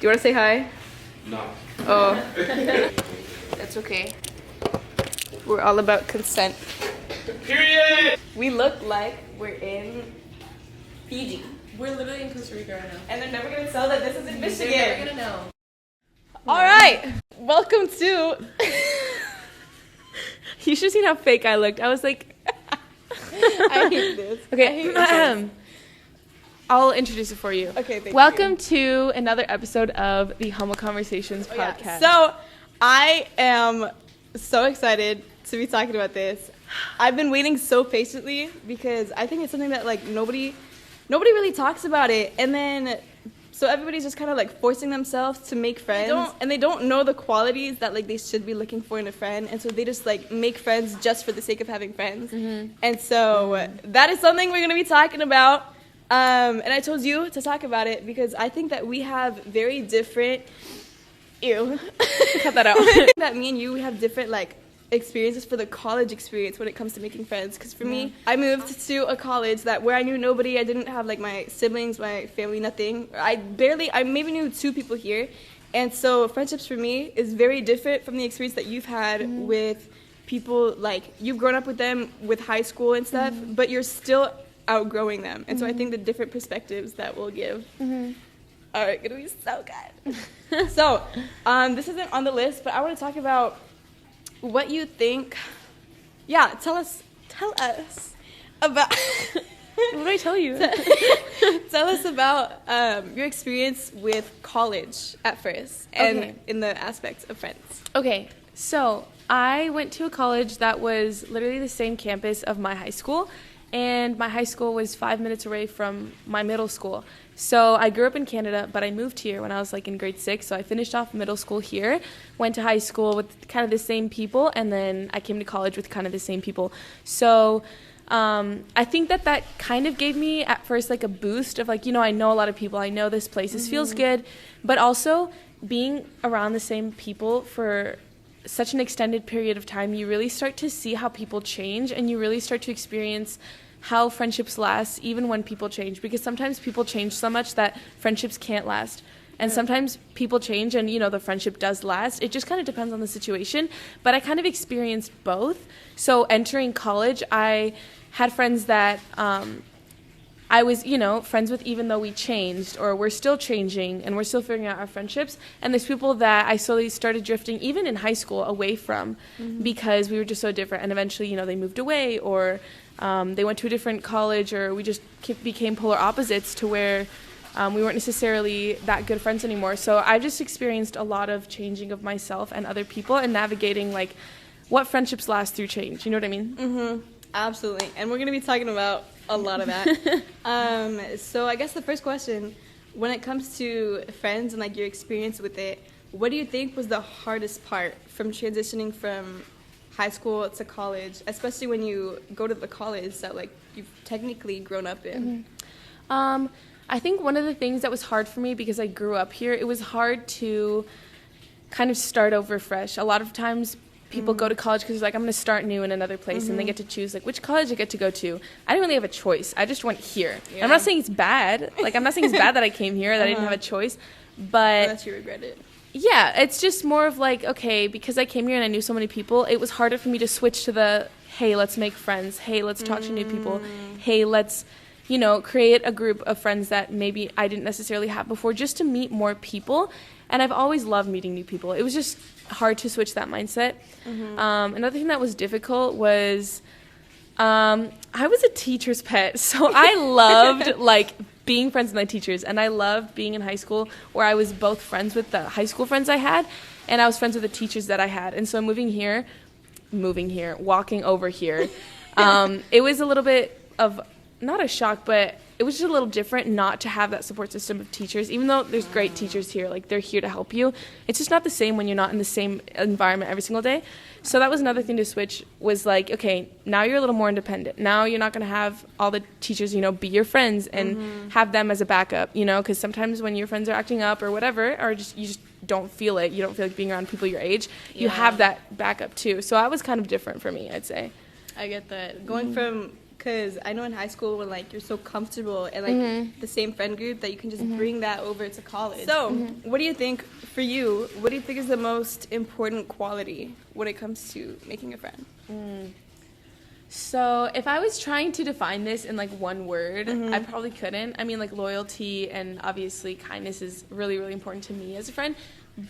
you want to say hi? No. Oh. That's okay. We're all about consent. Period! We look like we're in Fiji. We're literally in Costa Rica right now. And they're never going to tell that this is in Michigan. They're never gonna know. All right. Welcome to... You should have seen how fake I looked. I was like... I hate this. Okay. I'll introduce it for you. Okay, thank Welcome you. to another episode of the Humble Conversations podcast. Yeah. So, I am so excited to be talking about this. I've been waiting so patiently because I think it's something that like nobody really talks about it, and then so everybody's just kind of like forcing themselves to make friends, and they don't know the qualities that like they should be looking for in a friend, and so they just like make friends just for the sake of having friends. And so that is something we're gonna be talking about. And I told you to talk about it because I think that we have very different. Ew. Cut that out. That me and you, we have different like experiences for the college experience when it comes to making friends. Because for me, I moved to a college where I knew nobody. I didn't have like my siblings, my family, nothing. I maybe knew 2 people here. And so friendships for me is very different from the experience that you've had with people. Like you've grown up with them with high school and stuff, but you're still outgrowing them. And so I think the different perspectives that we'll give are gonna be so good. So this isn't on the list, but I want to talk about what you think. Yeah, tell us about What did I tell you? tell us about your experience with college at first and in the aspects of friends. Okay, so I went to a college that was literally the same campus of my high school, and my high school was 5 minutes away from my middle school. So I grew up in Canada, but I moved here when I was like in grade 6. So I finished off middle school here, went to high school with kind of the same people, and then I came to college with kind of the same people. So I think that kind of gave me at first like a boost of like, I know a lot of people, I know this place, this feels good, but also being around the same people for such an extended period of time, you really start to see how people change, and you really start to experience how friendships last even when people change, because sometimes people change so much that friendships can't last, and sometimes people change and the friendship does last. It just kind of depends on the situation, but I kind of experienced both. So entering college, I had friends that I was friends with, even though we changed, or we're still changing and we're still figuring out our friendships. And there's people that I slowly started drifting, even in high school, away from because we were just so different. And eventually, they moved away, or they went to a different college, or we just became polar opposites to where we weren't necessarily that good friends anymore. So I've just experienced a lot of changing of myself and other people, and navigating like what friendships last through change. You know what I mean? Absolutely. And we're going to be talking about a lot of that. So I guess the first question, when it comes to friends and like your experience with it, what do you think was the hardest part from transitioning from high school to college, especially when you go to the college that like you've technically grown up in? I think one of the things that was hard for me, because I grew up here, it was hard to kind of start over fresh. A lot of times people go to college because like, I'm going to start new in another place, and they get to choose like which college I get to go to. I didn't really have a choice. I just went here. Yeah. I'm not saying it's bad. Like, I'm not saying it's bad that I came here, that I didn't have a choice, but unless you regret it. Yeah, it's just more of like, okay, because I came here and I knew so many people, it was harder for me to switch to the, hey, let's make friends. Hey, let's talk to new people. Hey, let's, create a group of friends that maybe I didn't necessarily have before, just to meet more people. And I've always loved meeting new people. It was just hard to switch that mindset. Another thing that was difficult was I was a teacher's pet. So I loved like being friends with my teachers, and I loved being in high school where I was both friends with the high school friends I had, and I was friends with the teachers that I had. And so walking over here, it was a little bit of, not a shock, but it was just a little different not to have that support system of teachers. Even though there's great teachers here, like they're here to help you, it's just not the same when you're not in the same environment every single day. So that was another thing to switch, was like, okay, now you're a little more independent. Now you're not going to have all the teachers, be your friends and have them as a backup, because sometimes when your friends are acting up or whatever, or you just don't feel it, you don't feel like being around people your age, you have that backup too. So that was kind of different for me, I'd say. I get that. Going from Because I know in high school when, like, you're so comfortable and, like, the same friend group that you can just bring that over to college. So, what do you think, for you, what do you think is the most important quality when it comes to making a friend? So if I was trying to define this in, like, one word, I probably couldn't. I mean, like, loyalty and obviously kindness is really, really important to me as a friend.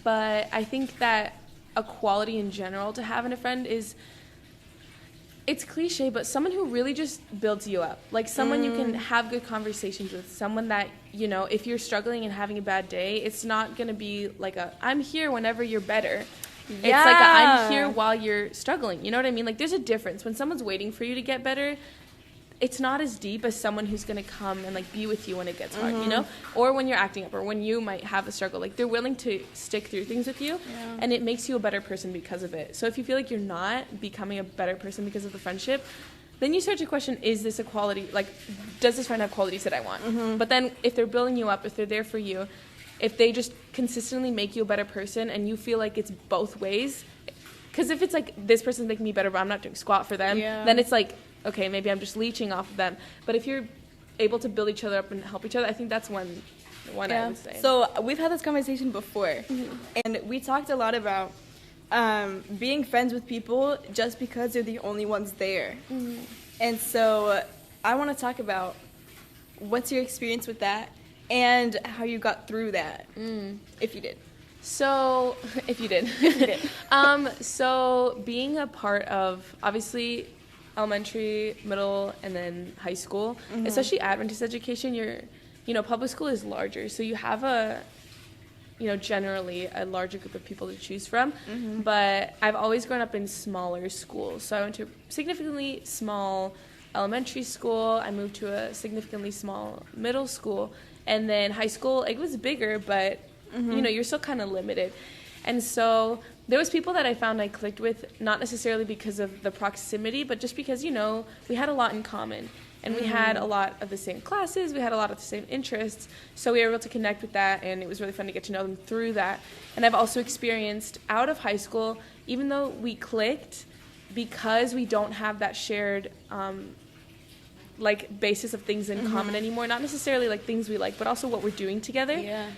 But I think that a quality in general to have in a friend is, it's cliche, but someone who really just builds you up. Like, someone you can have good conversations with. Someone that, you know, if you're struggling and having a bad day, it's not going to be like I'm here whenever you're better. It's like I'm here while you're struggling. You know what I mean? Like, there's a difference. When someone's waiting for you to get better, it's not as deep as someone who's going to come and, like, be with you when it gets hard, you know? Or when you're acting up, or when you might have a struggle. Like, they're willing to stick through things with you, and it makes you a better person because of it. So if you feel like you're not becoming a better person because of the friendship, then you start to question, is this a quality? Like, does this friend have qualities that I want? But then if they're building you up, if they're there for you, if they just consistently make you a better person and you feel like it's both ways, because if it's like, this person's making me better, but I'm not doing squat for them, then it's like, okay, maybe I'm just leeching off of them. But if you're able to build each other up and help each other, I think that's one I would say. So we've had this conversation before, and we talked a lot about being friends with people just because they're the only ones there. And so I want to talk about what's your experience with that and how you got through that, if you did. So, if you did. So being a part of, obviously, elementary, middle, and then high school, especially Adventist education, public school is larger, so you have generally a larger group of people to choose from. But I've always grown up in smaller schools, so I went to a significantly small elementary school, I moved to a significantly small middle school, and then high school, it was bigger, but you're still kind of limited. And so there was people that I found I clicked with, not necessarily because of the proximity, but just because, we had a lot in common. And we had a lot of the same classes, we had a lot of the same interests, so we were able to connect with that, and it was really fun to get to know them through that. And I've also experienced out of high school, even though we clicked, because we don't have that shared basis of things in common anymore, not necessarily like things we like, but also what we're doing together.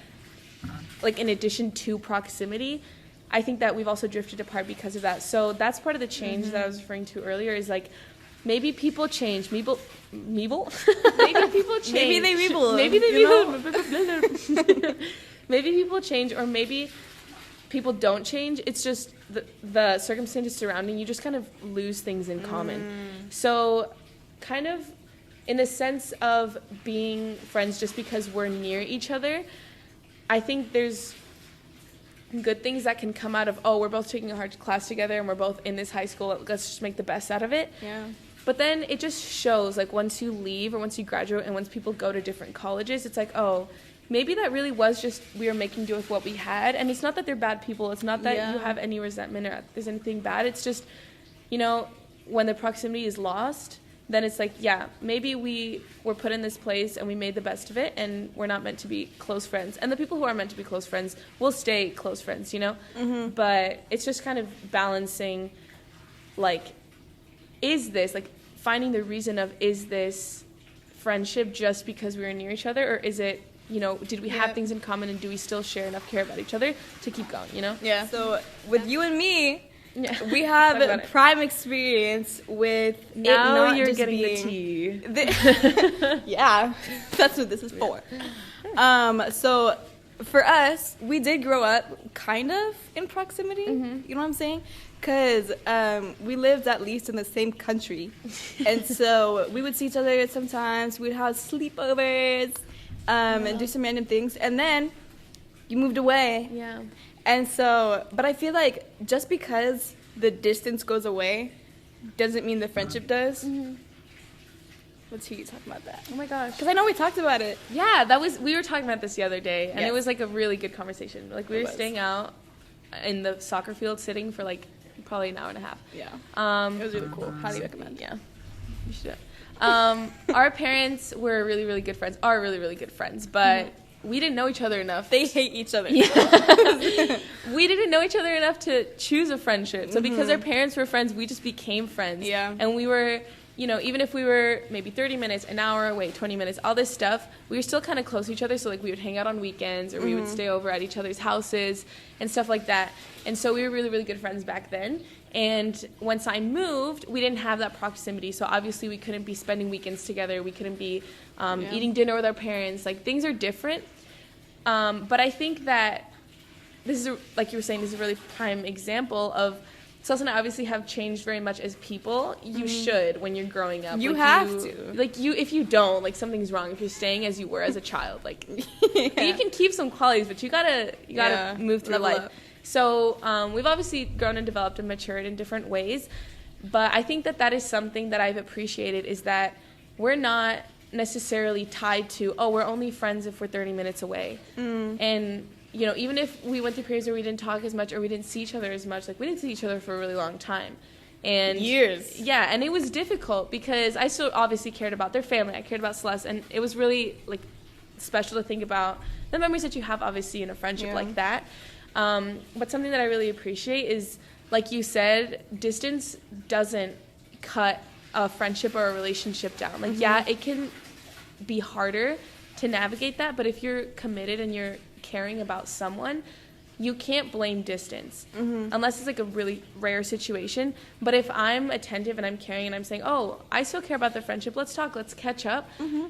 Like, in addition to proximity, I think that we've also drifted apart because of that. So that's part of the change that I was referring to earlier, is like, maybe people change. Maybe people change. Maybe they weeble. Maybe they weeble. Maybe people change, or maybe people don't change. It's just the circumstances surrounding you just kind of lose things in common. So kind of in the sense of being friends just because we're near each other, I think there's good things that can come out of, we're both taking a hard class together and we're both in this high school, let's just make the best out of it. But then it just shows, like, once you leave or once you graduate and once people go to different colleges, it's like, maybe that really was just we were making do with what we had. And it's not that they're bad people. It's not that you have any resentment or there's anything bad. It's just, when the proximity is lost, then it's like, maybe we were put in this place and we made the best of it, and we're not meant to be close friends. And the people who are meant to be close friends will stay close friends, But it's just kind of balancing, like, is this, like, finding the reason of, is this friendship just because we were near each other, or is it, did we have things in common, and do we still share enough care about each other to keep going, So with you and me, we have a prime experience with now it not you're just getting being the tea. Yeah, that's what this is for. So for us, we did grow up kind of in proximity. You know what I'm saying? Because we lived at least in the same country, and so we would see each other sometimes. We'd have sleepovers and do some random things, and then you moved away. And so, but I feel like just because the distance goes away doesn't mean the friendship does. Let's hear you talk about that. Oh my gosh. Because I know we talked about it. Yeah, we were talking about this the other day, and it was like a really good conversation. Like, we were staying out in the soccer field sitting for like probably an hour and a half. It was really cool. Highly recommend. Yeah, you should. Our parents were really, really good friends, but we didn't know each other enough. They hate each other. We didn't know each other enough to choose a friendship. So because our parents were friends, we just became friends. Yeah. And we were even if we were maybe 30 minutes, an hour away, 20 minutes, all this stuff, we were still kind of close to each other. So, like, we would hang out on weekends, or we would stay over at each other's houses and stuff like that. And so we were really, really good friends back then. And once I moved, we didn't have that proximity. So obviously we couldn't be spending weekends together. We couldn't be eating dinner with our parents. Like, things are different. But I think that this is, like you were saying, this is a really prime example of Celeste and I obviously have changed very much as people. You should when you're growing up. You have to. Like, if you don't, like, something's wrong. If you're staying as you were as a child, like, you can keep some qualities, but you gotta move through life. Up. So we've obviously grown and developed and matured in different ways. But I think that is something that I've appreciated, is that we're not necessarily tied to, we're only friends if we're 30 minutes away. And even if we went through periods where we didn't talk as much or we didn't see each other as much, like, we didn't see each other for a really long time. And years. Yeah, and it was difficult because I still obviously cared about their family. I cared about Celeste, and it was really, like, special to think about the memories that you have, obviously, in a friendship like that. But something that I really appreciate is, like you said, distance doesn't cut a friendship or a relationship down. Like, yeah, it can be harder to navigate that, but if you're committed and you're caring about someone, you can't blame distance unless it's like a really rare situation. But if I'm attentive and I'm caring and I'm saying, I still care about the friendship, let's talk, let's catch up,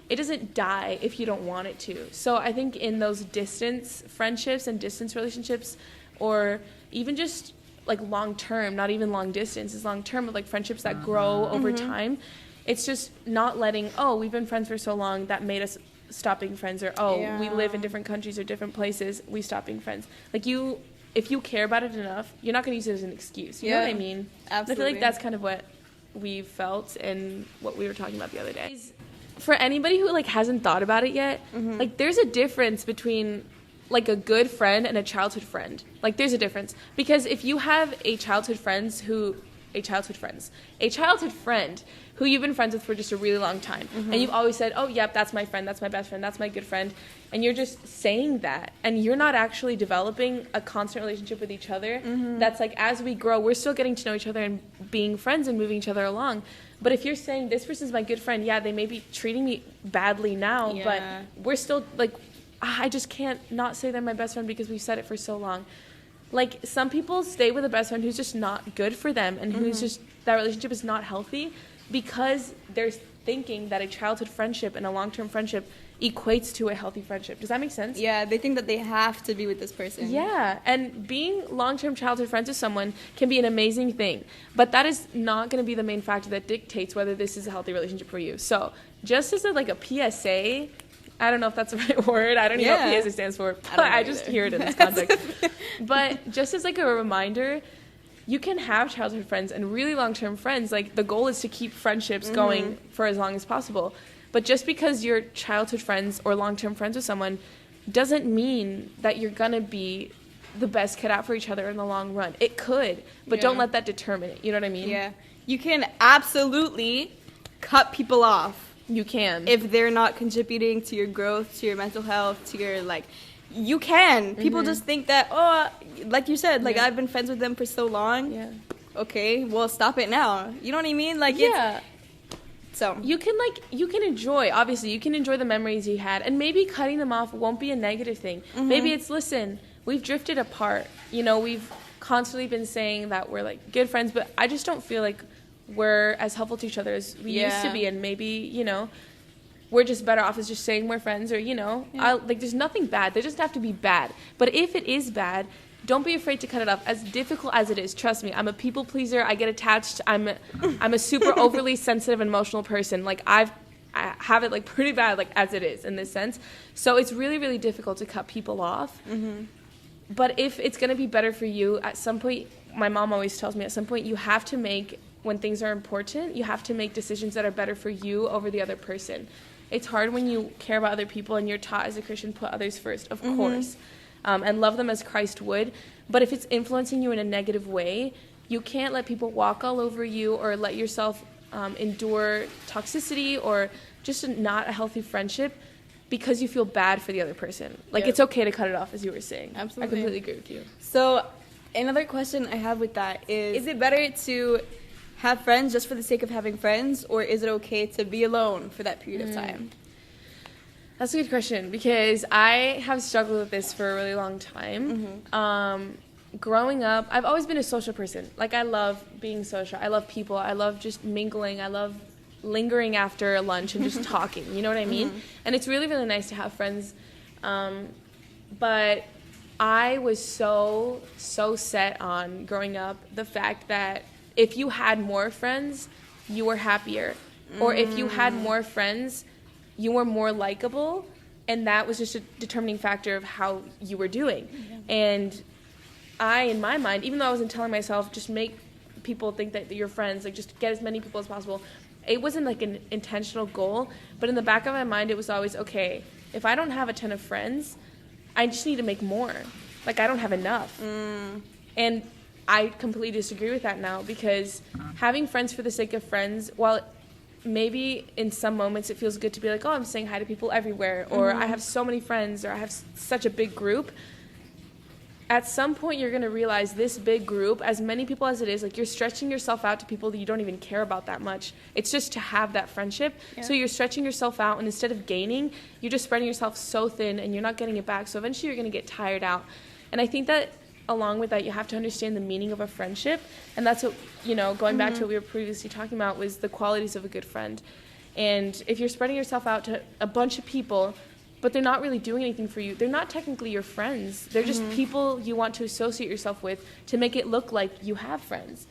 it doesn't die if you don't want it to. So I think in those distance friendships and distance relationships, or even just like long term, not even long distance, is long term, of like friendships that grow over time, it's just not letting, we've been friends for so long, that made us stop being friends, or we live in different countries or different places, we stop being friends. Like, if you care about it enough, you're not going to use it as an excuse. You know what I mean? Absolutely. I feel like that's kind of what we felt and what we were talking about the other day. For anybody who, like, hasn't thought about it yet, like, there's a difference between, like, a good friend and a childhood friend. Like, there's a difference. Because if you have a childhood friend who you've been friends with for just a really long time, and you've always said, yep, that's my friend, that's my best friend, that's my good friend, and you're just saying that, and you're not actually developing a constant relationship with each other, that's like, as we grow, we're still getting to know each other and being friends and moving each other along. But if you're saying, this person's my good friend, they may be treating me badly now, but we're still, like, I just can't not say they're my best friend because we've said it for so long. Like, some people stay with a best friend who's just not good for them, and who's just, that relationship is not healthy, because they're thinking that a childhood friendship and a long-term friendship equates to a healthy friendship. Does that make sense? Yeah, they think that they have to be with this person. Yeah, and being long-term childhood friends with someone can be an amazing thing, but that is not going to be the main factor that dictates whether this is a healthy relationship for you. So, just as a PSA, I don't know if that's the right word. I don't even know what PSA stands for, but I just hear it in this context. But just as like a reminder, you can have childhood friends and really long-term friends. Like, the goal is to keep friendships going for as long as possible. But just because you're childhood friends or long-term friends with someone doesn't mean that you're going to be the best kid out for each other in the long run. It could, but don't let that determine it. You know what I mean? Yeah. You can absolutely cut people off. You can. If they're not contributing to your growth, to your mental health, to your, like... You can. People just think that, like you said, like, I've been friends with them for so long. Yeah. Okay, well, stop it now. You know what I mean? Like, so. You can enjoy, obviously, you can enjoy the memories you had. And maybe cutting them off won't be a negative thing. Maybe it's, listen, we've drifted apart. We've constantly been saying that we're, like, good friends, but I just don't feel like we're as helpful to each other as we used to be. And maybe, we're just better off as just saying we're friends, or, there's nothing bad. They just have to be bad. But if it is bad, don't be afraid to cut it off. As difficult as it is, trust me, I'm a people pleaser. I get attached. I'm a super overly sensitive and emotional person. Like, I have it, like, pretty bad, like, as it is in this sense. So it's really, really difficult to cut people off. But if it's going to be better for you, at some point, my mom always tells me, at some point you have to make, when things are important, you have to make decisions that are better for you over the other person. It's hard when you care about other people and you're taught as a Christian, put others first, of course, and love them as Christ would. But if it's influencing you in a negative way, you can't let people walk all over you or let yourself endure toxicity or just not a healthy friendship because you feel bad for the other person. Like, it's okay to cut it off, as you were saying. Absolutely. I completely agree with you. So another question I have with that is it better to have friends just for the sake of having friends, or is it okay to be alone for that period of time? That's a good question, because I have struggled with this for a really long time. Growing up, I've always been a social person. Like, I love being social. I love people. I love just mingling. I love lingering after lunch and just talking. You know what I mean? And it's really, really nice to have friends. But I was so set on growing up the fact that if you had more friends, you were happier. Or if you had more friends, you were more likable. And that was just a determining factor of how you were doing. And I, in my mind, even though I wasn't telling myself, just make people think that you're friends, like just get as many people as possible, it wasn't like an intentional goal, but in the back of my mind, it was always, okay, if I don't have a ton of friends, I just need to make more. Like, I don't have enough. And I completely disagree with that now, because having friends for the sake of friends, while maybe in some moments it feels good to be like, oh, I'm saying hi to people everywhere, or I have so many friends, or I have such a big group, at some point you're going to realize this big group, as many people as it is, like, you're stretching yourself out to people that you don't even care about that much. It's just to have that friendship. So you're stretching yourself out, and instead of gaining, you're just spreading yourself so thin, and you're not getting it back. So eventually you're going to get tired out. And I think that along with that, you have to understand the meaning of a friendship. And that's what, going back to what we were previously talking about, was the qualities of a good friend. And if you're spreading yourself out to a bunch of people, but they're not really doing anything for you, they're not technically your friends. They're just people you want to associate yourself with to make it look like you have friends,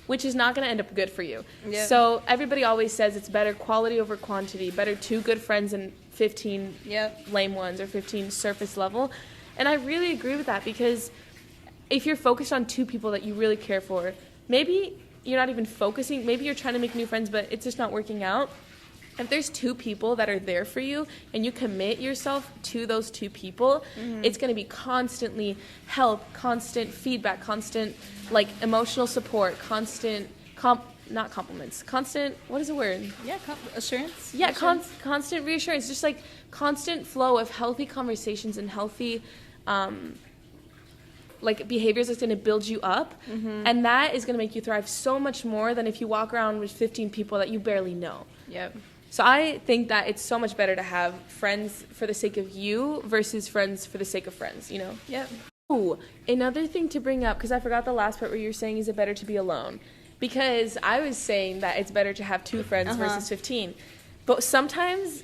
which is not going to end up good for you. So everybody always says it's better quality over quantity, better 2 good friends than 15 lame ones or 15 surface level. And I really agree with that, because if you're focused on 2 people that you really care for, maybe you're not even focusing, maybe you're trying to make new friends, but it's just not working out. If there's 2 people that are there for you and you commit yourself to those 2 people, it's going to be constantly help, constant feedback, constant, like, emotional support, constant, not compliments, constant, what is the word? Assurance? Yeah, constant reassurance, just like constant flow of healthy conversations and healthy, like, behaviors that's going to build you up. And that is going to make you thrive so much more than if you walk around with 15 people that you barely know. So I think that it's so much better to have friends for the sake of you versus friends for the sake of friends, Oh, another thing to bring up, because I forgot the last part where you were saying, is it better to be alone? Because I was saying that it's better to have 2 friends versus 15. But sometimes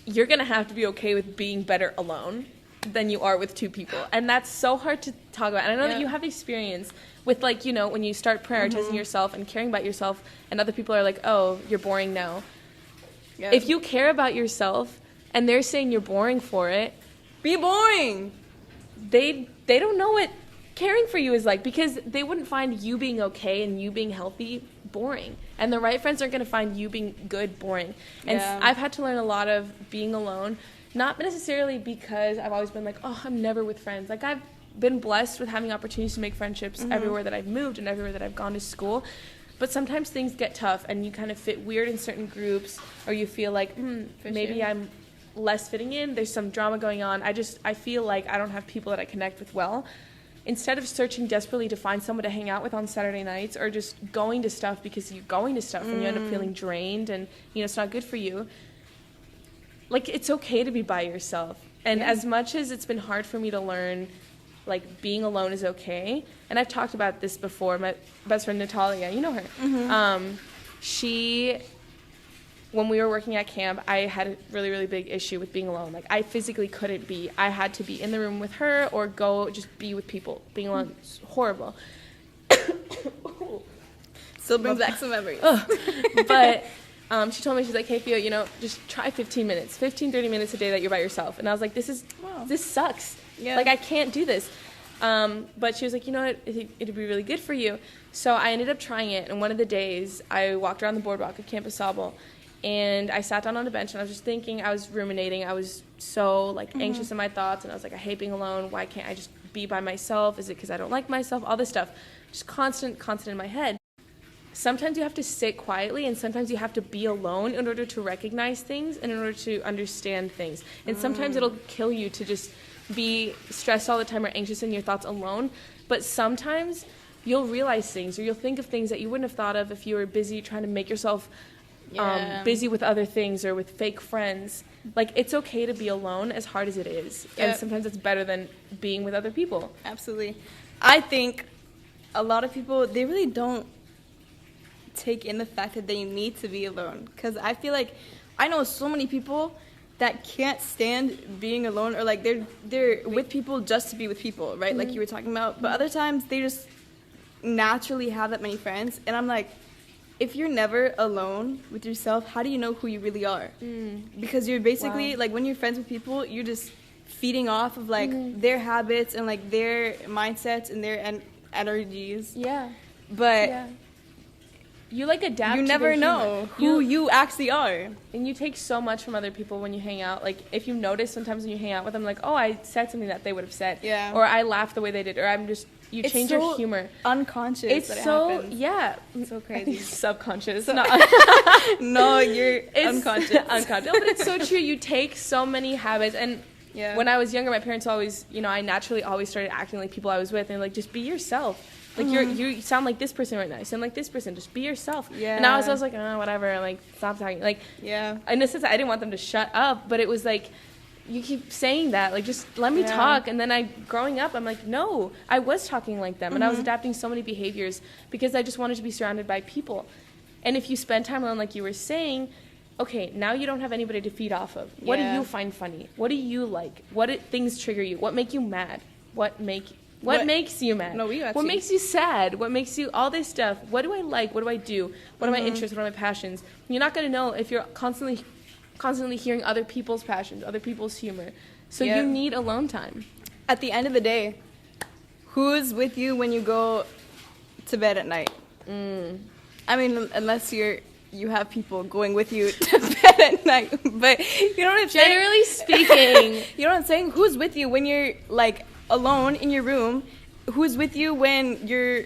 you're going to have to be okay with being better alone than you are with 2 people. And that's so hard to talk about. And I know that you have experience with, like, when you start prioritizing yourself and caring about yourself, and other people are like, oh, you're boring now. If you care about yourself and they're saying you're boring for it, be boring. They don't know what caring for you is like, because they wouldn't find you being okay and you being healthy boring. And the right friends aren't going to find you being good boring. And I've had to learn a lot of being alone, not necessarily because I've always been like, oh, I'm never with friends. Like, I've been blessed with having opportunities to make friendships everywhere that I've moved and everywhere that I've gone to school. But sometimes things get tough and you kind of fit weird in certain groups, or you feel like, maybe I'm less fitting in. There's some drama going on. I feel like I don't have people that I connect with well. Instead of searching desperately to find someone to hang out with on Saturday nights, or just going to stuff because you're going to stuff and you end up feeling drained and, it's not good for you. Like, it's okay to be by yourself. And as much as it's been hard for me to learn, like, being alone is okay. And I've talked about this before. My best friend Natalia, you know her. She, when we were working at camp, I had a really, really big issue with being alone. Like, I physically couldn't be. I had to be in the room with her or go just be with people. Being alone is horrible. Still brings back some memories. But she told me, she's like, hey, Fio, just try 15 minutes, 15, 30 minutes a day that you're by yourself. And I was like, this sucks. Like, I can't do this. But she was like, you know what, it'd be really good for you. So I ended up trying it. And one of the days, I walked around the boardwalk of Campus Sauble, and I sat down on a bench, and I was just thinking, I was ruminating. I was so, like, anxious in my thoughts, and I was like, I hate being alone. Why can't I just be by myself? Is it because I don't like myself? All this stuff. Just constant in my head. Sometimes you have to sit quietly, and sometimes you have to be alone in order to recognize things and in order to understand things. And sometimes it'll kill you to just be stressed all the time or anxious in your thoughts alone. But sometimes you'll realize things, or you'll think of things that you wouldn't have thought of if you were busy trying to make yourself busy with other things or with fake friends. Like, it's okay to be alone, as hard as it is. Yep. And sometimes it's better than being with other people. Absolutely. I think a lot of people, they really don't take in the fact that they need to be alone. Because I feel like I know so many people that can't stand being alone, or like they're with people just to be with people, right? Like you were talking about. But other times they just naturally have that many friends. And I'm like, if you're never alone with yourself, how do you know who you really are? Because you're basically, like, when you're friends with people, you're just feeding off of, like, their habits and, like, their mindsets and their energies. Yeah. But you, like, adapt you to never their know humor. who you actually are. And you take so much from other people when you hang out. Like, if you notice sometimes when you hang out with them, like, oh, I said something that they would have said. Yeah. Or I laughed the way they did. Or I'm just... You It's change so your humor. Unconscious. It's that it so happens. It's so crazy. I think it's subconscious. So- Not No, you're it's unconscious. unconscious. No, but it's so true. You take so many habits, and Yeah. when I was younger, my parents always, I naturally always started acting like people I was with, and like, just be yourself. Like you sound like this person right now. You sound like this person. Just be yourself. Yeah. And I was like, oh, whatever. Like, stop talking. Like, Yeah. in a sense, I didn't want them to shut up, but it was like, you keep saying that, like, just let me talk. And then growing up, I'm like, no, I was talking like them. And I was adapting so many behaviors because I just wanted to be surrounded by people. And if you spend time alone, like you were saying, okay, now you don't have anybody to feed off of. What do you find funny? What do you like? Things trigger you? What make you mad? What makes you mad? No, we got what you. makes you sad? What makes you all this stuff? What do I like? What do I do? What are my interests? What are my passions? You're not going to know if you're constantly hearing other people's passions, other people's humor. So you need alone time. At the end of the day, who's with you when you go to bed at night? I mean, unless you have people going with you to bed at night. But you know what I'm saying? Generally speaking. You know what I'm saying? Who's with you when you're, like, alone in your room? Who's with you when you're...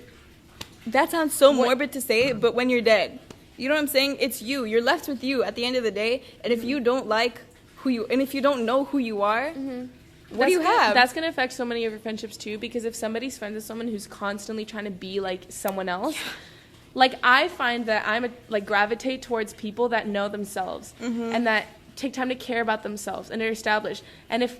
That sounds so morbid to say, but when you're dead. You know what I'm saying? It's you. You're left with you at the end of the day. And if you don't like and if you don't know who you are, what do you have? That's going to affect so many of your friendships too, because if somebody's friends with someone who's constantly trying to be like someone else, like, I find that I'm gravitate towards people that know themselves and that take time to care about themselves and are established. And if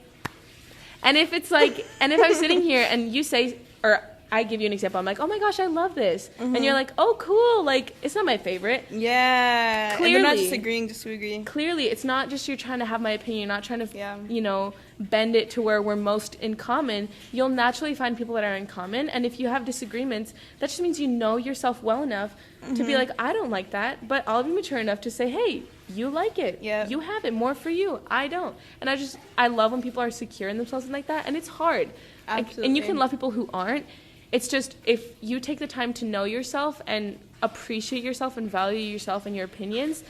it's like, and if I'm sitting here and you say, or I give you an example, I'm like, oh my gosh, I love this. And you're like, oh, cool. Like, it's not my favorite. Yeah. Clearly. And they're not just agreeing just to agree. Clearly, it's not just you're trying to have my opinion. You're not trying to, bend it to where we're most in common. You'll naturally find people that are in common. And if you have disagreements, that just means you know yourself well enough to be like, I don't like that, but I'll be mature enough to say, hey, you like it. Yeah. You have it. More for you. I don't. And I love when people are secure in themselves and like that. And it's hard. Absolutely. And you can love people who aren't. It's just, if you take the time to know yourself and appreciate yourself and value yourself and your opinions,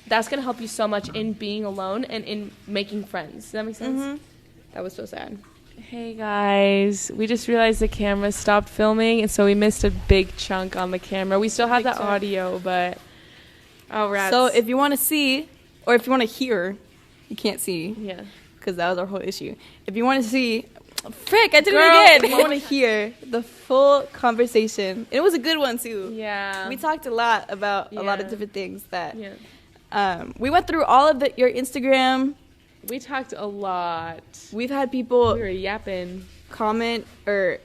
that's going to help you so much in being alone and in making friends. Does that make sense? That was so sad. Hey guys, we just realized the camera stopped filming, and so we missed a big chunk on the camera. We still have the audio, but rats. So if you want to see, or if you want to hear, you can't see. Yeah. Because that was our whole issue. If you want to see, frick, I did Girl. it again. If you want to hear the full conversation, and it was a good one too. Yeah. We talked a lot about a lot of different things that. Yeah. We went through all of your Instagram. We talked a lot. We've had people We were yapping. comment or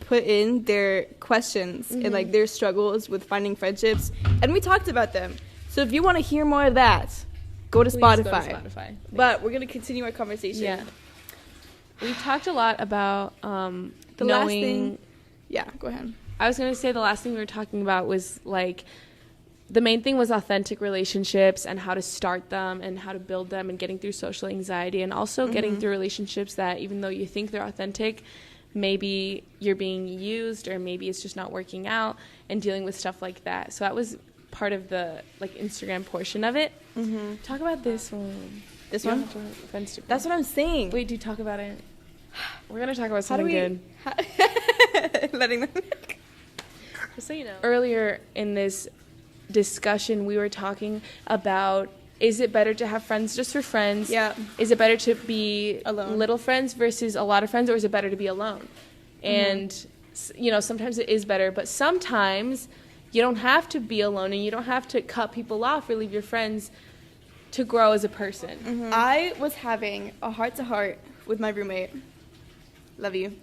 put in their questions and like their struggles with finding friendships, and we talked about them. So if you want to hear more of that, go to Spotify. But we're gonna continue our conversation. Yeah. We talked a lot about The last thing. Yeah, go ahead. I was gonna say the last thing we were talking about was like, the main thing was authentic relationships and how to start them and how to build them and getting through social anxiety, and also getting through relationships that even though you think they're authentic, maybe you're being used or maybe it's just not working out, and dealing with stuff like that. So that was part of the like Instagram portion of it. Talk about this one. This You don't one? have to Instagram. That's what I'm saying. Wait, do talk about it. We're gonna talk about How do something we good. letting them Just so you know. Earlier in this discussion, we were talking about, is it better to have friends just for friends? Yeah. Is it better to be Alone. little friends versus a lot of friends, or is it better to be alone? And sometimes it is better, but sometimes you don't have to be alone and you don't have to cut people off or leave your friends to grow as a person. Mm-hmm. I was having a heart-to-heart with my roommate. Love you.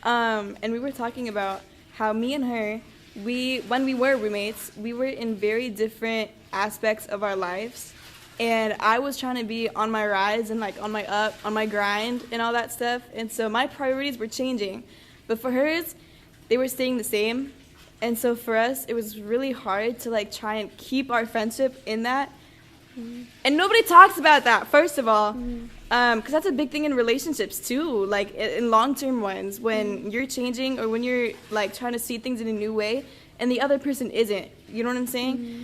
And we were talking about how me and her, when we were roommates, we were in very different aspects of our lives. And I was trying to be on my rise and like on my up, on my grind and all that stuff. And so my priorities were changing. But for hers, they were staying the same. And so for us, it was really hard to like try and keep our friendship in that. Mm-hmm. And nobody talks about that, first of all. Because that's a big thing in relationships too, like in long-term ones, when you're changing or when you're like trying to see things in a new way and the other person isn't. You know what I'm saying? Mm-hmm.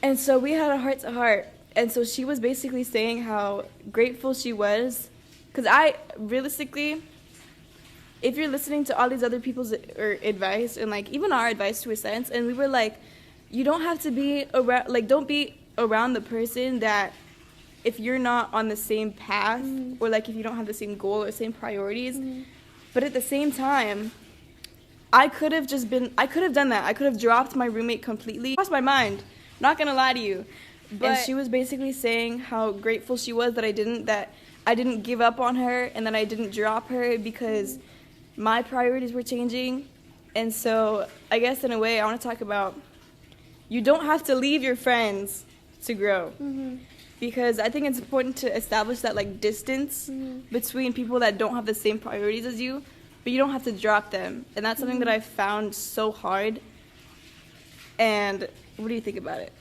And so we had a heart-to-heart. And so she was basically saying how grateful she was. Because realistically, if you're listening to all these other people's advice and like even our advice to a sense, and we were like, you don't have to be around, like don't be around the person that if you're not on the same path or like if you don't have the same goal or same priorities. But at the same time, I could have done that. I could have dropped my roommate completely. Lost my mind. Not gonna lie to you. And she was basically saying how grateful she was that I didn't give up on her and that I didn't drop her because my priorities were changing. And so I guess in a way I want to talk about you don't have to leave your friends to grow. Mm-hmm. Because I think it's important to establish that like distance between people that don't have the same priorities as you, but you don't have to drop them. And that's something that I found so hard. And what do you think about it?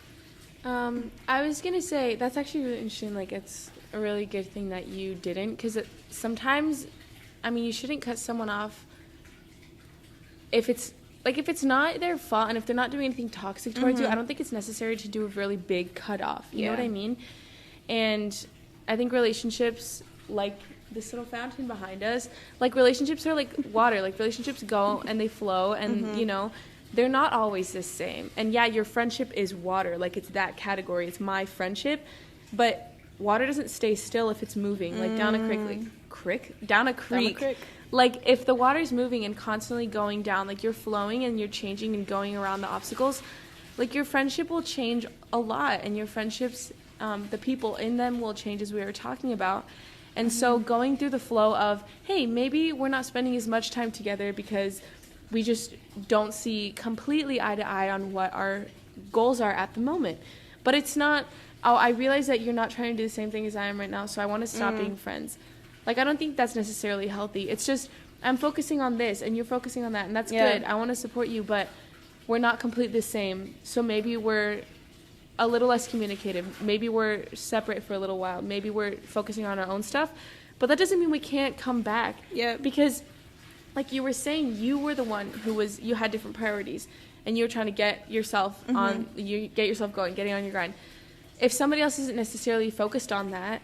I was going to say, that's actually really interesting. Like, it's a really good thing that you didn't, because sometimes, I mean, you shouldn't cut someone off if it's not their fault and if they're not doing anything toxic towards you. I don't think it's necessary to do a really big cutoff. You know what I mean? And I think relationships, like this little fountain behind us, like relationships are like water. Like relationships go and they flow and, they're not always the same. And yeah, your friendship is water. Like it's that category. It's my friendship. But water doesn't stay still if it's moving. Like down a creek. Down a creek. Like if the water's moving and constantly going down, like you're flowing and you're changing and going around the obstacles, like your friendship will change a lot. And your friendships, the people in them will change, as we were talking about. And so going through the flow of, hey, maybe we're not spending as much time together because we just don't see completely eye to eye on what our goals are at the moment. But it's not, I realize that you're not trying to do the same thing as I am right now, so I want to stop being friends. Like, I don't think that's necessarily healthy. It's just, I'm focusing on this, and you're focusing on that, and that's good. I want to support you, but we're not completely the same. So maybe we're a little less communicative. Maybe we're separate for a little while. Maybe we're focusing on our own stuff. But that doesn't mean we can't come back. Yeah. Because like you were saying, you were the one you had different priorities and you were trying to get yourself get yourself going, getting on your grind. If somebody else isn't necessarily focused on that,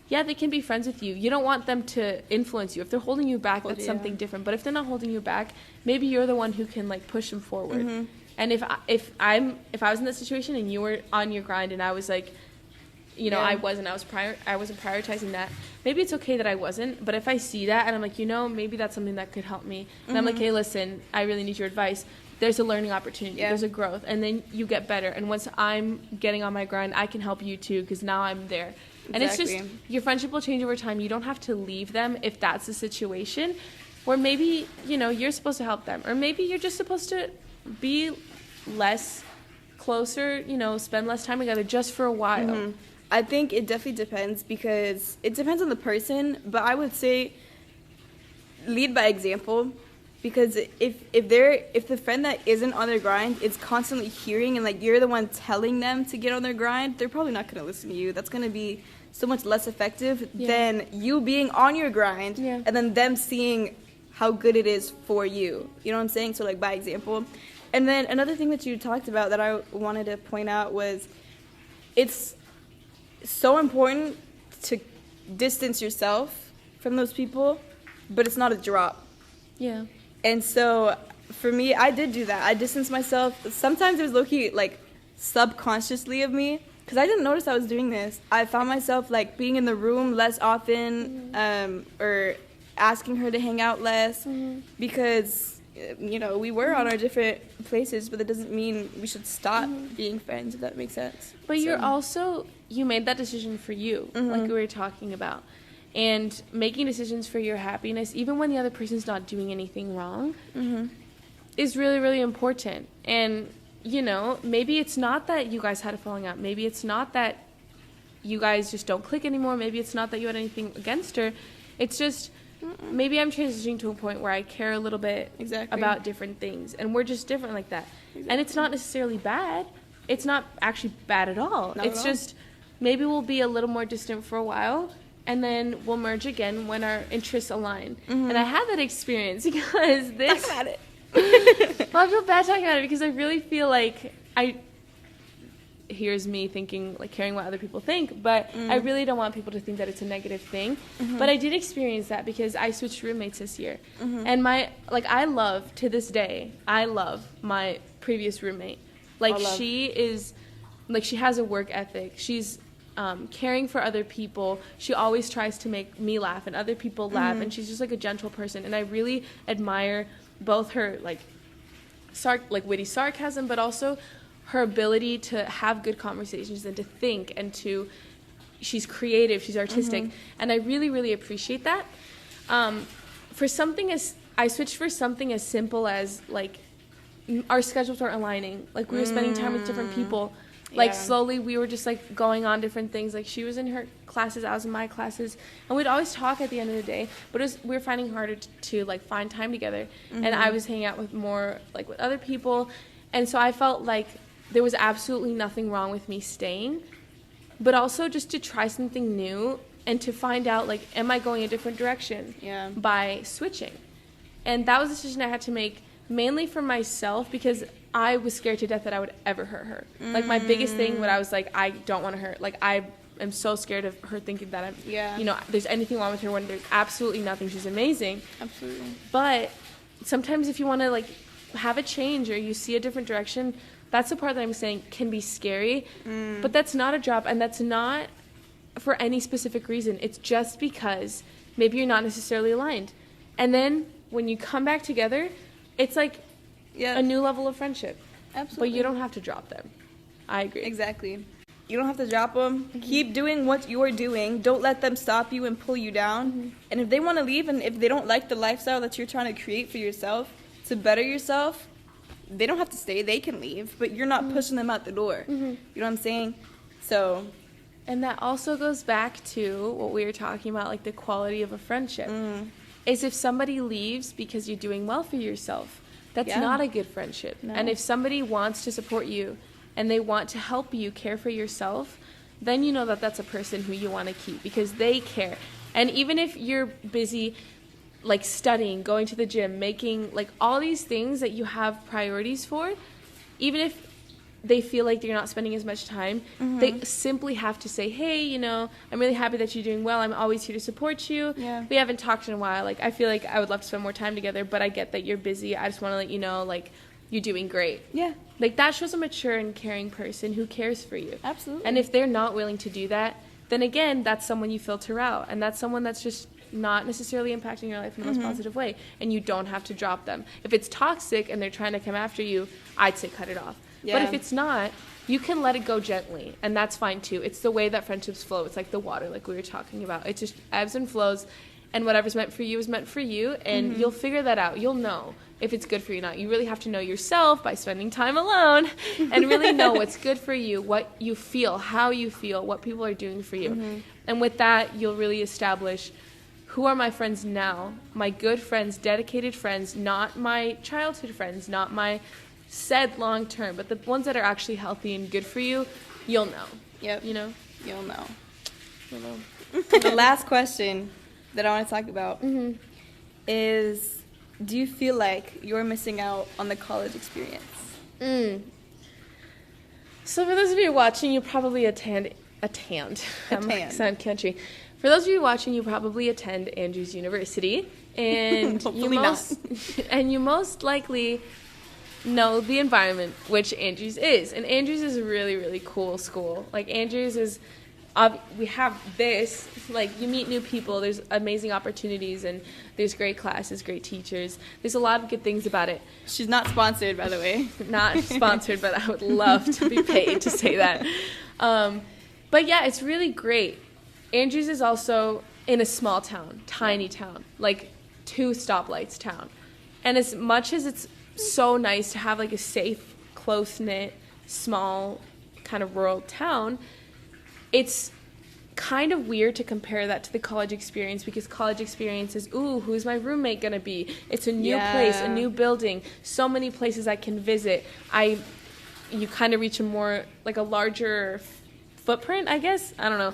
yeah, they can be friends with you. You don't want them to influence you. If they're holding you back, that's something different. But if they're not holding you back, maybe you're the one who can like push them forward. And if I was in that situation and you were on your grind and I was like, I wasn't prioritizing that. Maybe it's okay that I wasn't, but if I see that and I'm like, maybe that's something that could help me. And I'm like, hey, listen, I really need your advice. There's a learning opportunity. There's a growth. And then you get better. And once I'm getting on my grind, I can help you too because now I'm there. Exactly. And it's just, your friendship will change over time. You don't have to leave them if that's the situation. Or maybe, you're supposed to help them. Or maybe you're just supposed to be less closer, spend less time together just for a while. I think it definitely depends because it depends on the person, but I would say lead by example because if the friend that isn't on their grind is constantly hearing and like you're the one telling them to get on their grind, they're probably not going to listen to you. That's going to be so much less effective than you being on your grind and then them seeing how good it is for you. You know what I'm saying? So like by example. And then another thing that you talked about that I wanted to point out was it's so important to distance yourself from those people, but it's not a drop. Yeah. And so for me, I did do that. I distanced myself. Sometimes it was low-key, like, subconsciously of me, because I didn't notice I was doing this. I found myself, like, being in the room less often or asking her to hang out less because we were on our different places, but that doesn't mean we should stop being friends, if that makes sense. But you made that decision for you, like we were talking about. And making decisions for your happiness, even when the other person's not doing anything wrong, is really, really important. And, maybe it's not that you guys had a falling out. Maybe it's not that you guys just don't click anymore. Maybe it's not that you had anything against her. It's just, maybe I'm transitioning to a point where I care a little bit about different things. And we're just different like that. Exactly. And it's not necessarily bad. It's not actually bad at all. It's just, maybe we'll be a little more distant for a while. And then we'll merge again when our interests align. And I had that experience because this... Talk about it. Well, I feel bad talking about it because I really feel like here's me thinking, like, caring what other people think, but I really don't want people to think that it's a negative thing. But I did experience that because I switched roommates this year. And to this day, I love my previous roommate. Like, she has a work ethic. She's caring for other people. She always tries to make me laugh and other people laugh, and she's just like a gentle person. And I really admire both her witty sarcasm, but also her ability to have good conversations and to think and she's creative, she's artistic, and I really, really appreciate that. I switched for something as simple as like our schedules are aligning. Like we were spending time with different people. Like, slowly, we were just, like, going on different things. Like, she was in her classes, I was in my classes. And we'd always talk at the end of the day. But we were finding harder to like, find time together. And I was hanging out with more, like, with other people. And so I felt like there was absolutely nothing wrong with me staying. But also just to try something new and to find out, like, am I going a different direction by switching? And that was a decision I had to make mainly for myself because I was scared to death that I would ever hurt her. Like, my biggest thing when I was like, I don't want to hurt. Like, I am so scared of her thinking that there's anything wrong with her when there's absolutely nothing. She's amazing. Absolutely. But sometimes if you want to, like, have a change or you see a different direction, that's the part that I'm saying can be scary. But that's not a drop, and that's not for any specific reason. It's just because maybe you're not necessarily aligned. And then when you come back together, it's like a new level of friendship. Absolutely. But you don't have to drop them. I agree. Exactly. You don't have to drop them. Keep doing what you're doing. Don't let them stop you and pull you down. And if they want to leave and if they don't like the lifestyle that you're trying to create for yourself to better yourself, they don't have to stay. They can leave. But you're not pushing them out the door. You know what I'm saying? So... And that also goes back to what we were talking about, like the quality of a friendship. Is if somebody leaves because you're doing well for yourself, that's not a good friendship. No. And if somebody wants to support you and they want to help you care for yourself, then you know that that's a person who you want to keep because they care. And even if you're busy, like studying, going to the gym, making like all these things that you have priorities for, even if they feel like you're not spending as much time, they simply have to say, hey, you know, I'm really happy that you're doing well. I'm always here to support you. We haven't talked in a while. Like, I feel like I would love to spend more time together, but I get that you're busy. I just want to let you know, like, you're doing great. Like, that shows a mature and caring person who cares for you. Absolutely. And if they're not willing to do that, then again, that's someone you filter out. And that's someone that's just not necessarily impacting your life in the most positive way. And you don't have to drop them. If it's toxic and they're trying to come after you, I'd say cut it off. But if it's not, you can let it go gently, and that's fine too. It's the way that friendships flow. It's like the water, like we were talking about. It just ebbs and flows, and whatever's meant for you is meant for you, and you'll figure that out. You'll know if it's good for you or not. You really have to know yourself by spending time alone and really know what's good for you, what you feel, how you feel, what people are doing for you. And with that, you'll really establish who are my friends now, my good friends, dedicated friends, not my childhood friends, not my said long term, but the ones that are actually healthy and good for you, you'll know. You know? You'll know. The last question that I want to talk about is, do you feel like you're missing out on the college experience? So for those of you watching, you probably attend. Sound country. For those of you watching, you probably attend Andrews University, and you most likely know the environment which Andrews is. And Andrews is a really, really cool school. Like, Andrews is we have this, like, you meet new people, there's amazing opportunities, and there's great classes, great teachers. There's a lot of good things about it. She's not sponsored, by the way. Not sponsored, but I would love to be paid to say that. But yeah, it's really great. Andrews is also in a small town, tiny town, like 2 stoplights town. And as much as it's so nice to have like a safe, close-knit, small, kind of rural town, it's kind of weird to compare that to the college experience, because college experience is, ooh, who's my roommate gonna be? It's a new place, a new building, so many places I can visit. You kind of reach a more, like a larger footprint, I guess. I don't know.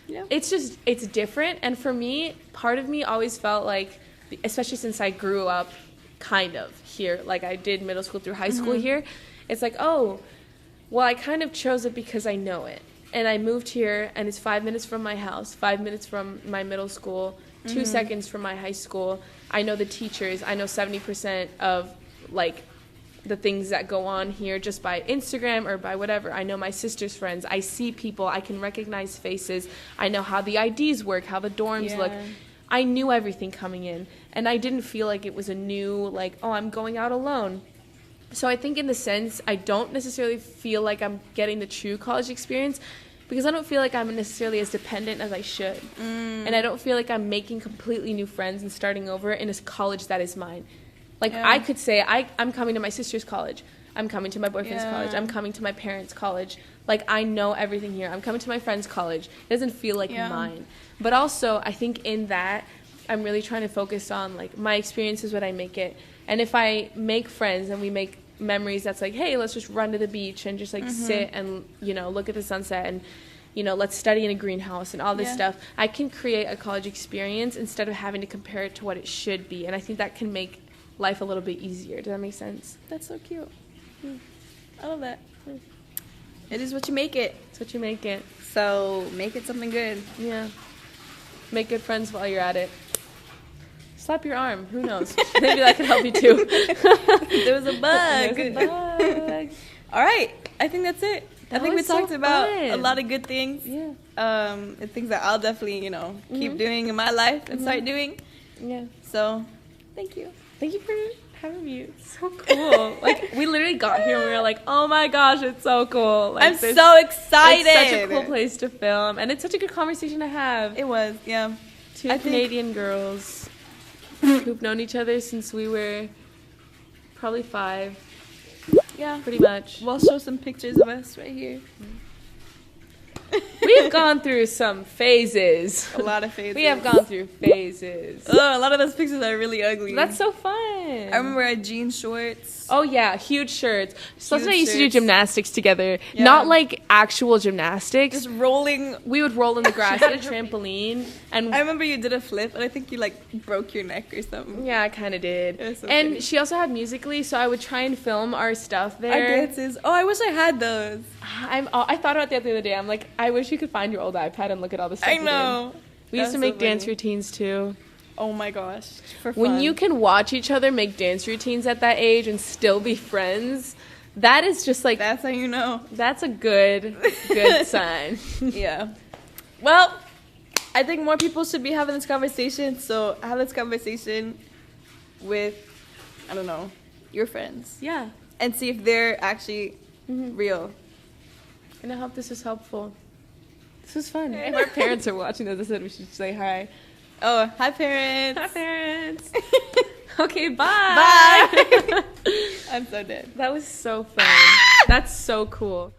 Yeah. It's different. And for me, part of me always felt like, especially since I grew up kind of here, like I did middle school through high school here, it's like, oh, well, I kind of chose it because I know it. And I moved here, and it's 5 minutes from my house, 5 minutes from my middle school, 2 seconds from my high school. I know the teachers. I know 70% of, like, the things that go on here just by Instagram or by whatever. I know my sister's friends. I see people. I can recognize faces. I know how the IDs work, how the dorms look. I knew everything coming in, and I didn't feel like it was a new, like, oh, I'm going out alone. So I think in the sense, I don't necessarily feel like I'm getting the true college experience, because I don't feel like I'm necessarily as dependent as I should. And I don't feel like I'm making completely new friends and starting over in a college that is mine. Like, I could say, I'm coming to my sister's college. I'm coming to my boyfriend's college. I'm coming to my parents' college. Like, I know everything here. I'm coming to my friend's college. It doesn't feel like mine. But also, I think in that, I'm really trying to focus on, like, my experience is what I make it. And if I make friends and we make memories that's like, hey, let's just run to the beach and just, like, sit and, you know, look at the sunset and, you know, let's study in a greenhouse and all this stuff, I can create a college experience instead of having to compare it to what it should be. And I think that can make life a little bit easier. Does that make sense? That's so cute. I love that. It is what you make it. It's what you make it. So make it something good. Yeah. Make good friends while you're at it. Slap your arm. Who knows? Maybe that could help you too. There was a bug. There's a bug. All right. I think that's it. I think we talked about a lot of good things. Yeah. And things that I'll definitely, you know, keep doing in my life and start doing. Yeah. So, thank you. Thank you for having me. It's so cool. Like, we literally got here and we were like, oh my gosh, it's so cool. Like, I'm so excited. It's such a cool place to film. And it's such a good conversation to have. It was, yeah. Two Canadian girls who've known each other since we were probably 5. Yeah. Pretty much. We'll show some pictures of us right here. We've gone through some phases. A lot of phases. We have gone through phases. Oh, a lot of those pictures are really ugly. That's so fun. I remember our jean shorts. Oh, yeah. Huge shirts. So Huge I used to do shirts. gymnastics together. Yeah. Not like actual gymnastics. Just rolling. We would roll in the grass at a trampoline. And I remember you did a flip, and I think you, like, broke your neck or something. yeah, I kind of did. It was so And funny. she also had Musical.ly, so I would try and film our stuff Our there. dances. Oh, I wish I had those. I thought about that the other day. I'm like, I wish you could find your old iPad and look at all the stuff I you know. did. We used to make dance routines, too. Oh my gosh. For fun. When you can watch each other make dance routines at that age and still be friends, that is just like, That's how you know. that's a good sign. Yeah. Well, I think more people should be having this conversation. So have this conversation with, I don't know, your friends. Yeah. And see if they're actually real. And I hope this was helpful. This was fun. If our parents are watching this, I said we should say hi. Oh, hi parents. Hi, parents. Okay, bye. Bye. I'm so dead. That was so fun. That's so cool.